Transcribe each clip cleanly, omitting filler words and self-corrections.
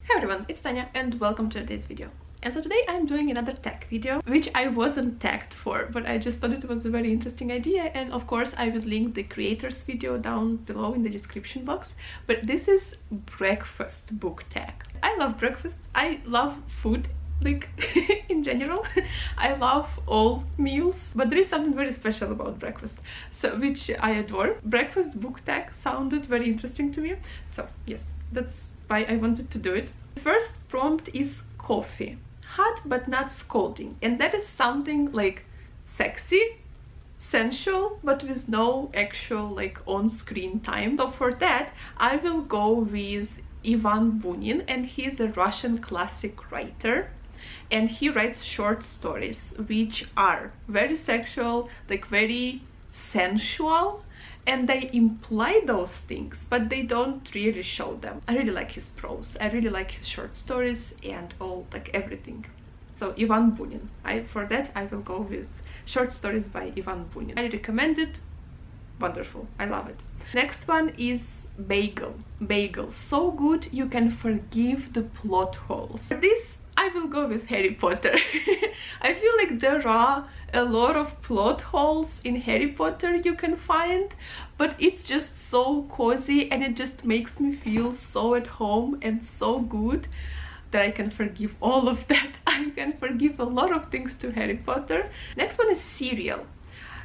Hey everyone, it's Tanya and welcome to today's video. And so today I'm doing another tech video, which I wasn't tagged for, but I just thought it was a very interesting idea, and of course I will link the creator's video down below in the description box. But this is breakfast book tag. I love breakfast, I love food, like in general. I love all meals, but there is something very special about breakfast, so which I adore. Breakfast book tag sounded very interesting to me, so yes, that's why I wanted to do it. The first prompt is coffee, hot but not scolding, and that is something like sexy, sensual, but with no actual like on-screen time. So for that I will go with Ivan Bunin, and he's a Russian classic writer, and he writes short stories which are very sexual, like very sensual, and they imply those things, but they don't really show them. I really like his prose, I really like his short stories and all, like everything. So Ivan Bunin, for that I will go with short stories by Ivan Bunin. I recommend it, wonderful, I love it. Next one is Bagel, so good you can forgive the plot holes. For this I will go with Harry Potter. I feel like there are a lot of plot holes in Harry Potter you can find, but it's just so cozy and it just makes me feel so at home and so good that I can forgive all of that. I can forgive a lot of things to Harry Potter. Next one is cereal,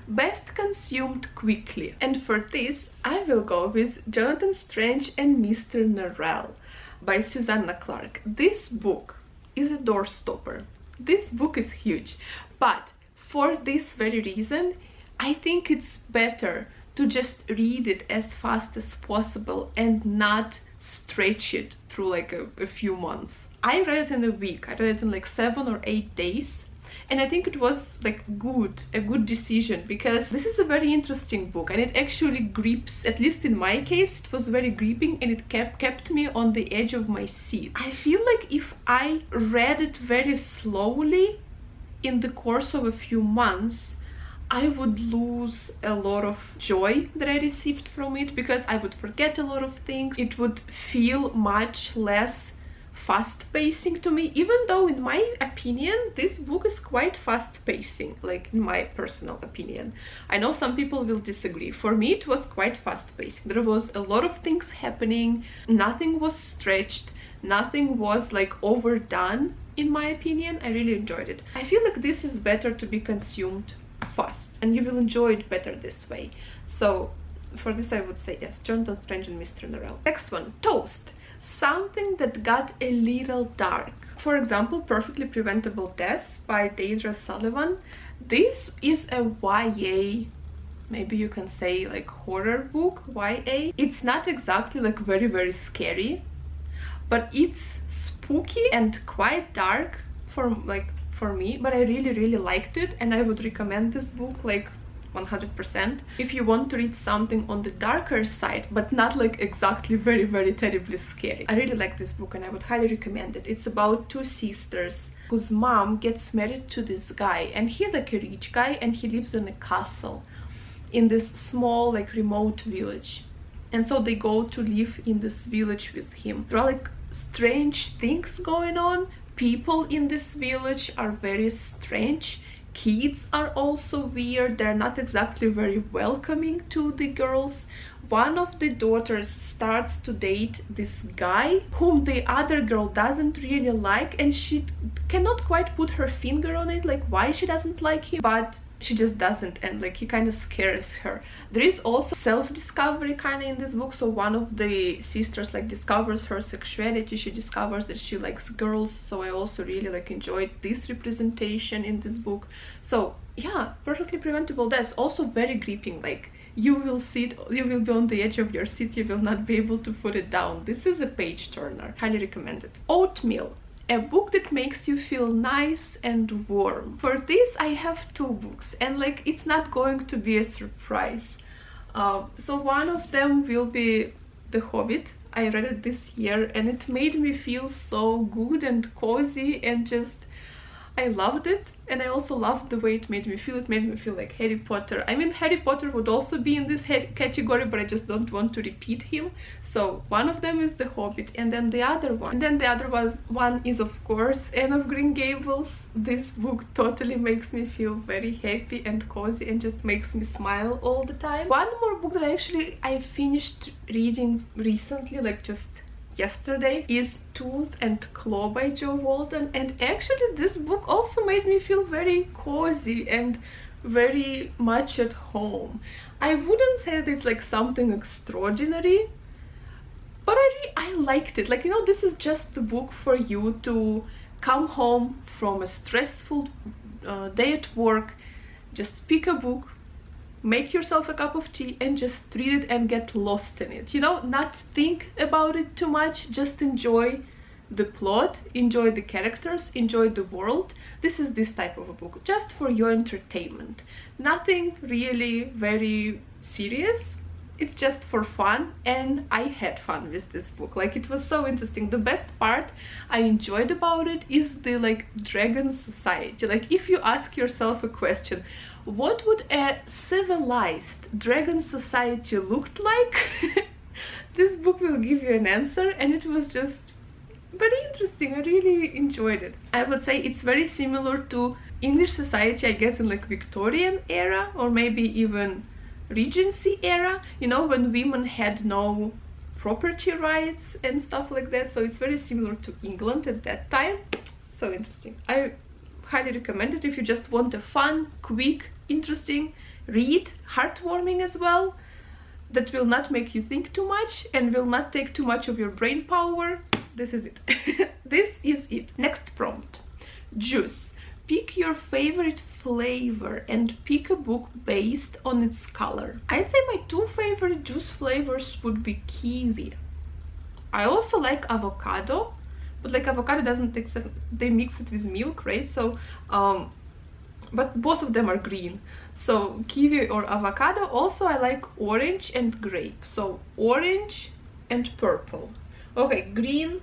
best consumed quickly, and for this I will go with Jonathan Strange and Mr. Norrell by Susanna Clarke. This book is a doorstopper. This book is huge, but for this very reason I think it's better to just read it as fast as possible and not stretch it through like a few months. I read it in a week, I read it in like 7 or 8 days, and I think it was like a good decision, because this is a very interesting book and it actually grips, at least in my case it was very gripping, and it kept me on the edge of my seat. I feel like if I read it very slowly in the course of a few months, I would lose a lot of joy that I received from it, because I would forget a lot of things. It would feel much less fast-pacing to me, even though in my opinion this book is quite fast-pacing, like in my personal opinion. I know some people will disagree. For me it was quite fast-pacing. There was a lot of things happening, nothing was stretched, nothing was like overdone. In my opinion, I really enjoyed it. I feel like this is better to be consumed fast, and you will enjoy it better this way. So for this I would say yes, Jonathan Strange and Mr. Norrell. Next one, toast, something that got a little dark. For example, Perfectly Preventable Deaths by Deidre Sullivan. This is a YA, maybe you can say like horror book, YA. It's not exactly like very scary, but it's spooky and quite dark for me, but I really liked it, and I would recommend this book like 100%. If you want to read something on the darker side, but not like exactly very terribly scary. I really like this book and I would highly recommend it. It's about two sisters whose mom gets married to this guy, and he's like a rich guy and he lives in a castle in this small like remote village, and so they go to live in this village with him. There are like strange things going on. People in this village are very strange. Kids are also weird. They're not exactly very welcoming to the girls. One of the daughters starts to date this guy whom the other girl doesn't really like, and she cannot quite put her finger on it, like why she doesn't like him, but she just doesn't, and like he kind of scares her. There is also self-discovery kind of in this book. So one of the sisters like discovers her sexuality, she discovers that she likes girls. So I also really like enjoyed this representation in this book. So yeah, Perfectly Preventable Deaths, also very gripping, like you will sit, you will be on the edge of your seat, you will not be able to put it down. This is a page turner, highly recommended. Oatmeal, a book that makes you feel nice and warm. For this I have 2 books, and like it's not going to be a surprise. So one of them will be The Hobbit. I read it this year and it made me feel so good and cozy, and just I loved it, and I also loved the way it made me feel. It made me feel like Harry Potter. I mean, Harry Potter would also be in this category, but I just don't want to repeat him. So one of them is The Hobbit, and then the other one is of course Anne of Green Gables. This book totally makes me feel very happy and cozy and just makes me smile all the time. One more book that I finished reading recently, like just yesterday, is Tooth and Claw by Jo Walton, and actually this book also made me feel very cozy and very much at home. I wouldn't say that it's like something extraordinary, but I liked it. Like, you know, this is just the book for you to come home from a stressful day at work, just pick a book, make yourself a cup of tea and just read it and get lost in it, you know, not think about it too much, just enjoy the plot, enjoy the characters, enjoy the world. This is this type of a book, just for your entertainment, nothing really very serious. It's just for fun, and I had fun with this book. Like, it was so interesting. The best part I enjoyed about it is the like dragon society. Like, if you ask yourself a question, what would a civilized dragon society look like? This book will give you an answer, and it was just very interesting. I really enjoyed it. I would say it's very similar to English society, I guess, in like Victorian era, or maybe even Regency era, you know, when women had no property rights and stuff like that. So it's very similar to England at that time. So interesting. I highly recommend it if you just want a fun, quick, interesting read, heartwarming as well, that will not make you think too much and will not take too much of your brain power. This is it. This is it. Next prompt: juice. Pick your favorite flavor and pick a book based on its color. I'd say my two favorite juice flavors would be kiwi. I also like avocado, but like avocado doesn't accept, they mix it with milk, right? So but both of them are green, so kiwi or avocado. Also I like orange and grape, so orange and purple. Okay, green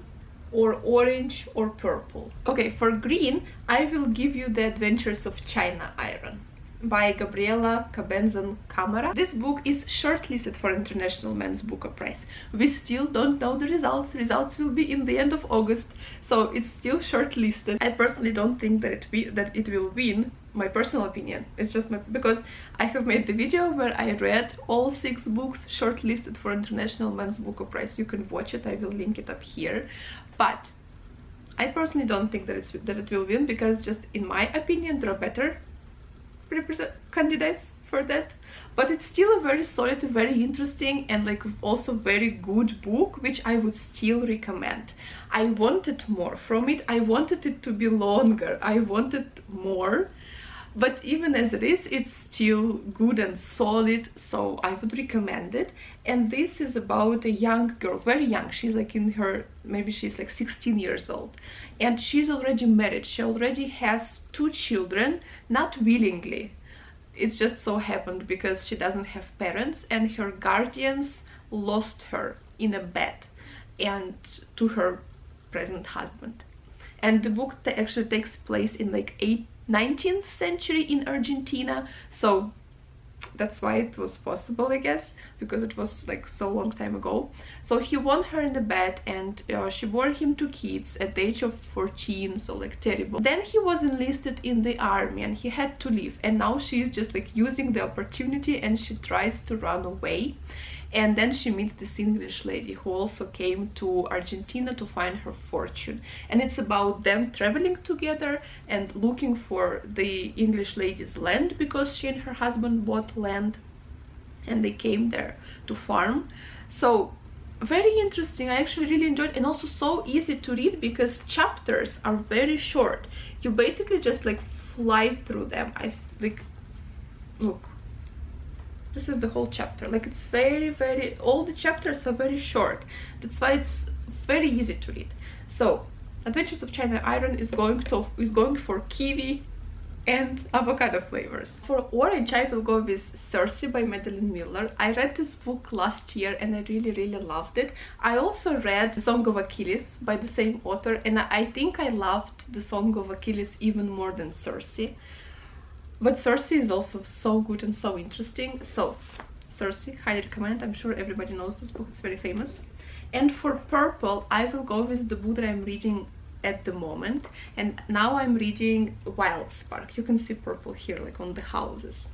or orange or purple. Okay, for green I will give you The Adventures of China Iron by Gabriela Cabenzon Camara. This book is shortlisted for International Men's Booker Prize. We still don't know the results. Results will be in the end of August, so it's still shortlisted. I personally don't think that it will win. My personal opinion. It's just because I have made the video where I read all 6 books shortlisted for International Men's Booker Prize. You can watch it. I will link it up here. But I personally don't think that it will win, because just in my opinion there are better candidates for that. But it's still a very solid, very interesting, and like also very good book, which I would still recommend. I wanted more from it. I wanted it to be longer. I wanted more, but even as it is, it's still good and solid, so I would recommend it. And this is about a young girl, very young. She's like in her, maybe she's like 16 years old, and she's already married. She already has 2 children, not willingly. It just so happened because she doesn't have parents, and her guardians lost her in a bed and to her present husband. And the book actually takes place in like 19th century in Argentina, so that's why it was possible, I guess, because it was like so long time ago. So he won her in the bed, and she bore him 2 kids at the age of 14, so like terrible. Then he was enlisted in the army and he had to leave, and now she is just like using the opportunity and she tries to run away. And then she meets this English lady who also came to Argentina to find her fortune. And it's about them traveling together and looking for the English lady's land, because she and her husband bought land and they came there to farm. So very interesting. I actually really enjoyed it, and also so easy to read because chapters are very short. You basically just like fly through them. I like, look, this is the whole chapter. Like, it's very, all the chapters are very short. That's why it's very easy to read. So Adventures of China Iron is going for kiwi and avocado flavors. For orange, I will go with Circe by Madeline Miller. I read this book last year and I really loved it. I also read The Song of Achilles by the same author, and I think I loved The Song of Achilles even more than Circe. But Circe is also so good and so interesting. So Circe, highly recommend. I'm sure everybody knows this book, it's very famous. And for purple, I will go with the book that I'm reading at the moment, and now I'm reading Wild Spark. You can see purple here, like on the houses.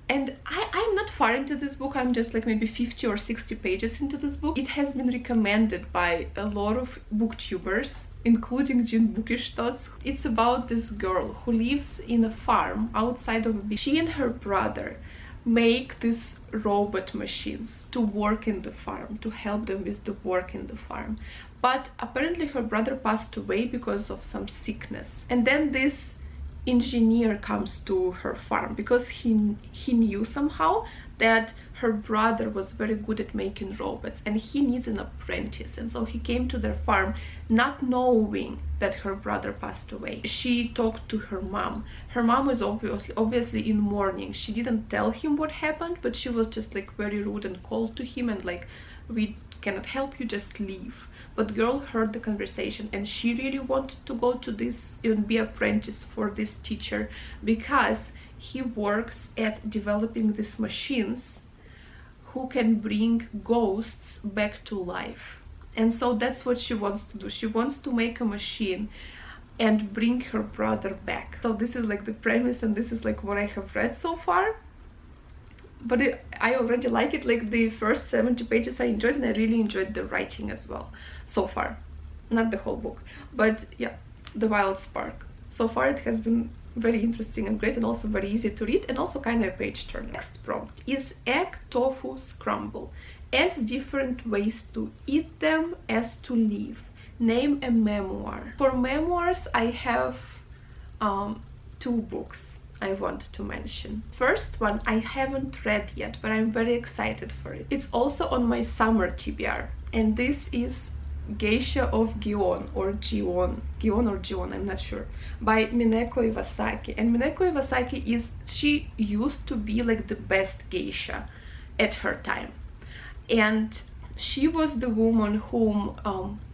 And I'm not far into this book. I'm just like maybe 50 or 60 pages into this book. It has been recommended by a lot of booktubers, including Jean Bookish thoughts. It's about this girl who lives in a farm outside of a big. She and her brother make these robot machines to work in the farm, to help them with the work in the farm. But apparently her brother passed away because of some sickness. And then this engineer comes to her farm because he knew somehow that her brother was very good at making robots and he needs an apprentice. And so he came to their farm not knowing that her brother passed away. She talked to her mom. Her mom was obviously in mourning. She didn't tell him what happened, but she was just like very rude and cold to him and like, we cannot help you, just leave. But the girl heard the conversation and she really wanted to go to this and be apprentice for this teacher because he works at developing these machines who can bring ghosts back to life. And so that's what she wants to do. She wants to make a machine and bring her brother back. So this is like the premise, and this is like what I have read so far. But I already like it. Like the first 70 pages I enjoyed, and I really enjoyed the writing as well so far. Not the whole book, but yeah, The Wild Spark. So far it has been very interesting and great, and also very easy to read, and also kind of a page turner. Next prompt is egg tofu scramble. As different ways to eat them as to live. Name a memoir. For memoirs, I have 2 books I want to mention. First one I haven't read yet, but I'm very excited for it. It's also on my summer TBR, and this is Geisha of Gion or Gion, I'm not sure, by Mineko Iwasaki. And Mineko Iwasaki she used to be like the best geisha at her time, and she was the woman whom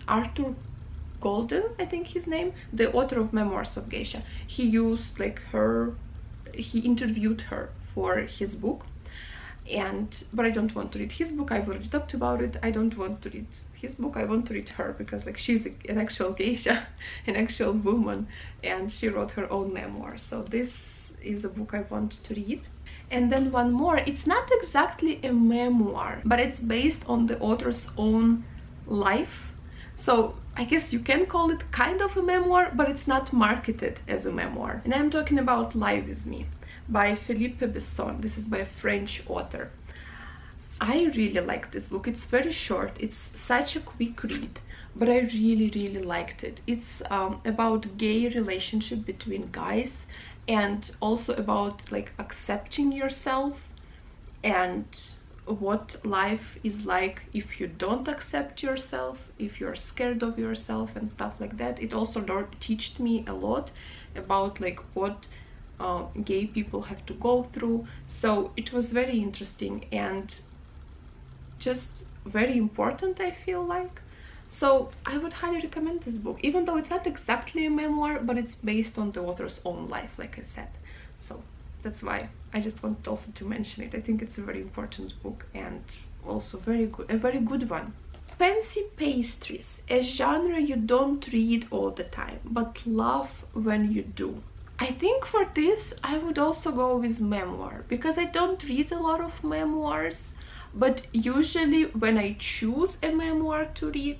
Arthur Golden, I think his name, the author of Memoirs of Geisha, he used like her, he interviewed her for his book. But I don't want to read his book, I've already talked about it. I don't want to read his book, I want to read her, because like she's an actual geisha, an actual woman, and she wrote her own memoir. So this is a book I want to read. And then one more, it's not exactly a memoir, but it's based on the author's own life. So I guess you can call it kind of a memoir, but it's not marketed as a memoir. And I'm talking about Lie With Me by Philippe Besson. This is by a French author. I really like this book. It's very short, it's such a quick read, but I really liked it. It's about gay relationship between guys, and also about like accepting yourself and what life is like if you don't accept yourself, if you're scared of yourself and stuff like that. It also taught me a lot about like what gay people have to go through. So it was very interesting and just very important, I feel like. So I would highly recommend this book, even though it's not exactly a memoir, but it's based on the author's own life, like I said. So that's why I just wanted also to mention it. I think it's a very important book and also very good, a very good one. Fancy pastries, a genre you don't read all the time, but love when you do. I think for this I would also go with memoir, because I don't read a lot of memoirs, but usually when I choose a memoir to read,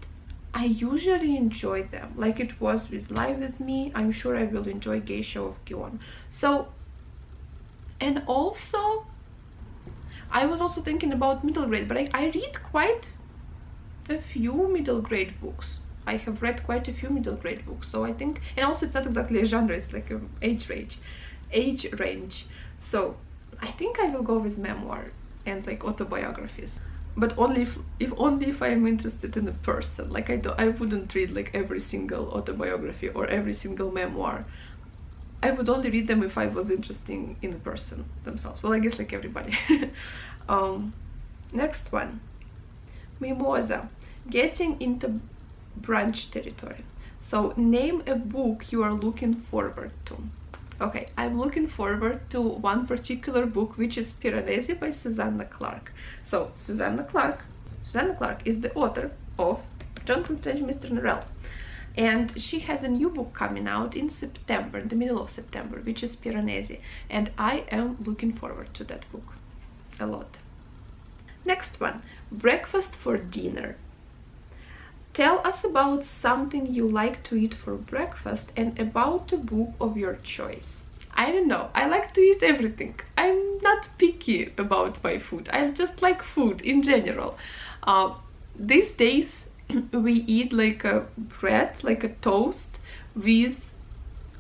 I usually enjoy them. Like it was with Lie With Me, I'm sure I will enjoy Geisha of Gion. So, and also I was also thinking about middle grade, but I read quite a few middle grade books. I have read quite a few middle grade books, so I think, and also it's not exactly a genre, it's like an age range. So I think I will go with memoir and like autobiographies, but only if I am interested in a person. Like I wouldn't read like every single autobiography or every single memoir I would only read them if I was interested in the person themselves. Well, I guess like everybody. Next one, Mimosa, getting into brunch territory. So name a book you are looking forward to. Okay, I'm looking forward to one particular book, which is Piranesi by Susanna Clarke. So Susanna Clarke is the author of Jonathan Strange, Mr. Norrell. And she has a new book coming out in September, in the middle of September, which is Piranesi. And I am looking forward to that book a lot. Next one, breakfast for dinner. Tell us about something you like to eat for breakfast and about a book of your choice. I don't know, I like to eat everything. I'm not picky about my food. I just like food in general. These days we eat like a bread, like a toast with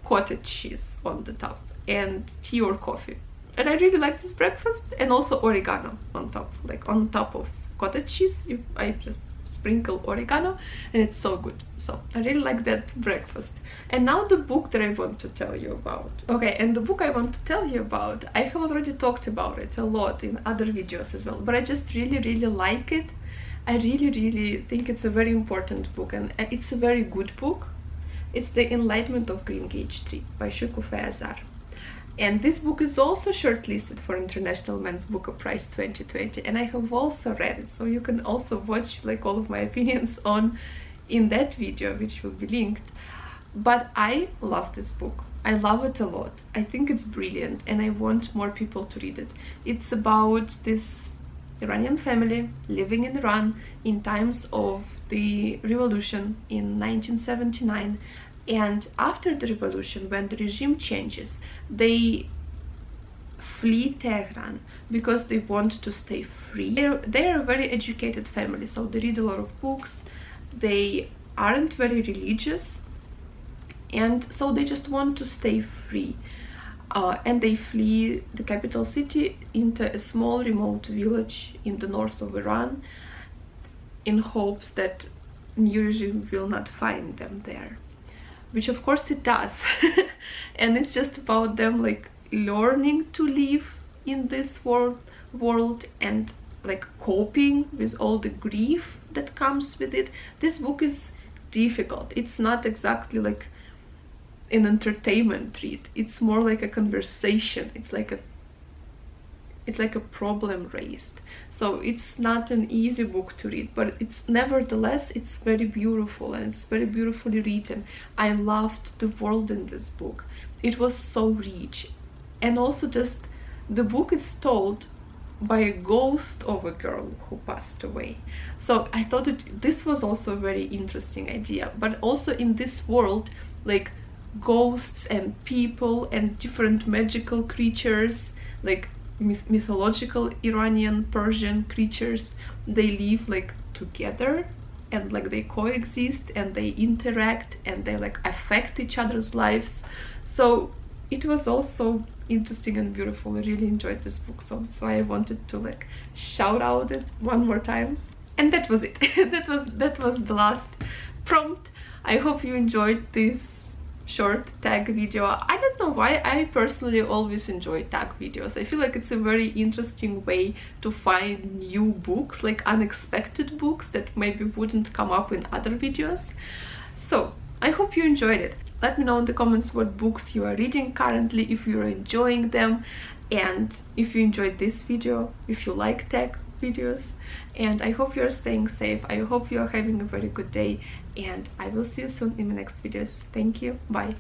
cottage cheese on the top and tea or coffee. And I really like this breakfast, and also oregano on top, like on top of cottage cheese. I just sprinkle oregano and it's so good. So I really like that breakfast. And now the book that I want to tell you about. Okay, and the book I want to tell you about, I have already talked about it a lot in other videos as well, but I just really like it. I really think it's a very important book, and it's a very good book. It's The Enlightenment of Green Gage Tree by Shukufeh Azar. And this book is also shortlisted for International Men's Booker Prize 2020, and I have also read it, so you can also watch like all of my opinions on in that video, which will be linked. But I love this book. I love it a lot. I think it's brilliant, and I want more people to read it. It's about this Iranian family living in Iran in times of the revolution in 1979. And after the revolution, when the regime changes, they flee Tehran because they want to stay free. They're a very educated family, so they read a lot of books. They aren't very religious, and so they just want to stay free. And they flee the capital city into a small remote village in the north of Iran in hopes that new regime will not find them there. Which of course it does. And it's just about them like learning to live in this world and like coping with all the grief that comes with it. This book is difficult. It's not exactly like an entertainment read. It's more like a conversation. It's like a problem raised. So it's not an easy book to read, but nevertheless it's very beautiful, and it's very beautifully written. I loved the world in this book. It was so rich, and also just the book is told by a ghost of a girl who passed away. So I thought that this was also a very interesting idea. But also in this world, like ghosts and people and different magical creatures, like mythological Iranian Persian creatures, they live like together, and like they coexist and they interact and they like affect each other's lives. So it was also interesting and beautiful. I really enjoyed this book, so that's why I wanted to like shout out it one more time. And that was it. that was the last prompt. I hope you enjoyed this short tag video. I don't know why, I personally always enjoy tag videos. I feel like it's a very interesting way to find new books, like unexpected books that maybe wouldn't come up in other videos. So I hope you enjoyed it. Let me know in the comments what books you are reading currently, if you're enjoying them, and if you enjoyed this video, if you like tag videos. And I hope you're staying safe. I hope you're having a very good day, and I will see you soon in my next videos. Thank you. Bye.